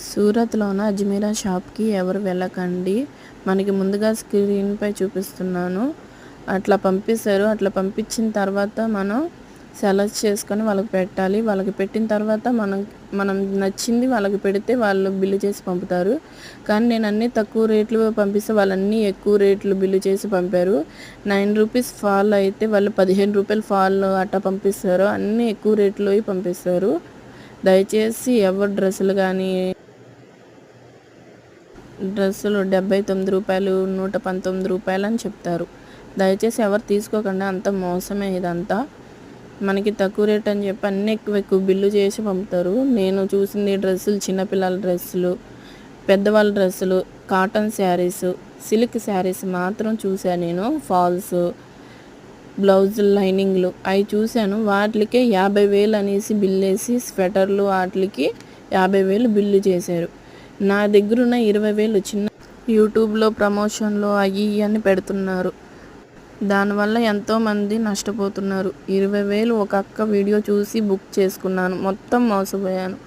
సూరత్‌లోన అజ్మీరా షాప్‌కి ఎవరు వెళ్ళకండి. మనకి ముందుగా స్క్రీన్‌పై చూపిస్తున్నాను. అట్లా పంపిస్తారు. అట్లా పంపించిన తర్వాత మనం సెలెక్ట్ చేసుకొని వాళ్ళకి పెట్టాలి. వాళ్ళకి పెట్టిన తర్వాత మనం నచ్చింది వాళ్ళకి పెడితే వాళ్ళు బిల్లు చేసి పంపుతారు. కానీ నేను అన్నీ తక్కువ రేట్లు పంపిస్తే వాళ్ళన్నీ ఎక్కువ రేట్లు బిల్లు చేసి పంపారు. ₹9 ఫాల్ అయితే వాళ్ళు ₹15 ఫాల్ అట్టా పంపిస్తారు. అన్నీ ఎక్కువ రేట్లోవి పంపిస్తారు. దయచేసి ఎవరు డ్రెస్సులు కానీ డ్రెస్సులు ₹79, ₹119 అని చెప్తారు. దయచేసి ఎవరు తీసుకోకండి. అంత మోసమే ఇదంతా. మనకి తక్కువ రేట్ అని చెప్పి అన్నీ ఎక్కువ బిల్లు చేసి పంపుతారు. నేను చూసింది డ్రెస్సులు, చిన్నపిల్లల డ్రెస్సులు, పెద్దవాళ్ళ డ్రెస్సులు, కాటన్ శారీస్, సిల్క్ శారీస్ మాత్రం చూశాను నేను. ఫాల్స్, బ్లౌజులు, లైనింగ్లు అవి చూశాను. వాటికే 50,000 అనేసి బిల్లేసి స్వెటర్లు వాటికి 50,000 బిల్లు చేశారు. నా దగ్గరున్న 20,000 చిన్న యూట్యూబ్లో ప్రమోషన్లు అవి అని పెడుతున్నారు. దానివల్ల ఎంతోమంది నష్టపోతున్నారు. 20,000 ఒక అక్క వీడియో చూసి బుక్ చేసుకున్నాను. మొత్తం మోసపోయాను.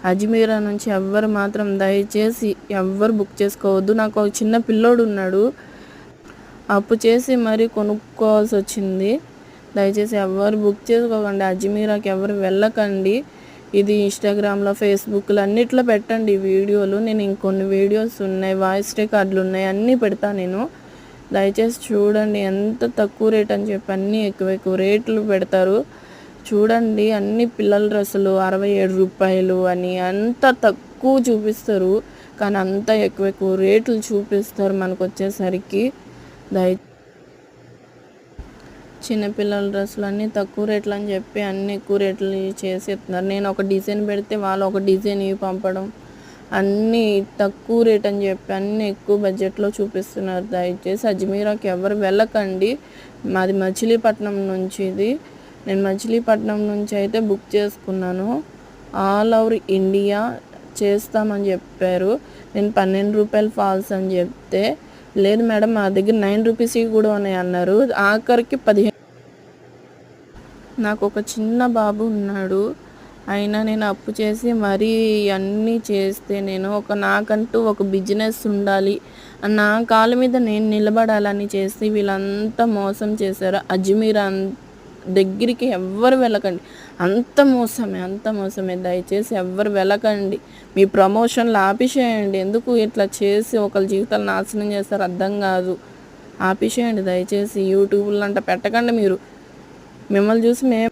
అజ్మీరా నుంచి ఎవ్వరు మాత్రం దయచేసి ఎవ్వరు బుక్ చేసుకోవద్దు. నాకు ఒక చిన్న పిల్లోడు ఉన్నాడు. అప్పు చేసి మరీ కొనుక్కోవాల్సి వచ్చింది. దయచేసి ఎవ్వరు బుక్ చేసుకోకండి. అజ్మీరాకి ఎవరు వెళ్ళకండి. ఇది ఇన్స్టాగ్రామ్లో, ఫేస్బుక్లో అన్నిట్లో పెట్టండి వీడియోలు. నేను ఇంకొన్ని వీడియోస్ ఉన్నాయి, వాయిస్ రికార్డులు ఉన్నాయి, అన్నీ పెడతా నేను. దయచేసి చూడండి. ఎంత తక్కువ రేట్ అని చెప్పి అన్నీ ఎక్కువ రేట్లు పెడతారు. చూడండి, అన్ని పిల్లల డ్రెస్సులు ₹67 అని అంత తక్కువ చూపిస్తారు. కానీ అంత ఎక్కువ రేట్లు చూపిస్తారు మనకు వచ్చేసరికి. చిన్నపిల్లల డ్రెస్సులు అన్నీ తక్కువ రేట్లు అని చెప్పి అన్నీ ఎక్కువ రేట్లు చేసి ఇస్తున్నారు. నేను ఒక డిజైన్ పెడితే వాళ్ళు ఒక డిజైన్ ఇవి పంపడం, అన్నీ తక్కువ రేట్ అని చెప్పి అన్నీ ఎక్కువ బడ్జెట్లో చూపిస్తున్నారు. దయచేసి అజ్మీరాకి ఎవరు వెళ్ళకండి. మాది మచిలీపట్నం నుంచి ఇది. నేను మచిలీపట్నం నుంచి అయితే బుక్ చేసుకున్నాను. ఆల్ ఓవర్ ఇండియా చేస్తామని చెప్పారు. నేను ₹12 ఫాల్స్ అని చెప్తే, లేదు మేడం మా దగ్గర ₹9 కూడా ఉన్నాయి అన్నారు. ఆఖరికి 15. నాకు ఒక చిన్న బాబు ఉన్నాడు. అయినా నేను అప్పు చేసి మరీ అన్నీ చేస్తే నాకంటూ ఒక బిజినెస్ ఉండాలి, నా కాళ్ళ మీద నేను నిలబడాలని చేసి వీళ్ళంతా మోసం చేశారు. అజ్మీరా దగ్గరికి ఎవ్వరు వెళ్ళకండి. అంత మోసమే. దయచేసి ఎవ్వరు వెళ్ళకండి. మీ ప్రమోషన్లు ఆపేసేయండి. ఎందుకు ఇట్లా చేసి ఒకళ్ళ జీవితాలు నాశనం చేస్తారు అర్థం కాదు. ఆపేసేయండి దయచేసి. యూట్యూబ్లో అంట పెట్టకండి. మిమ్మల్ని చూసి మేము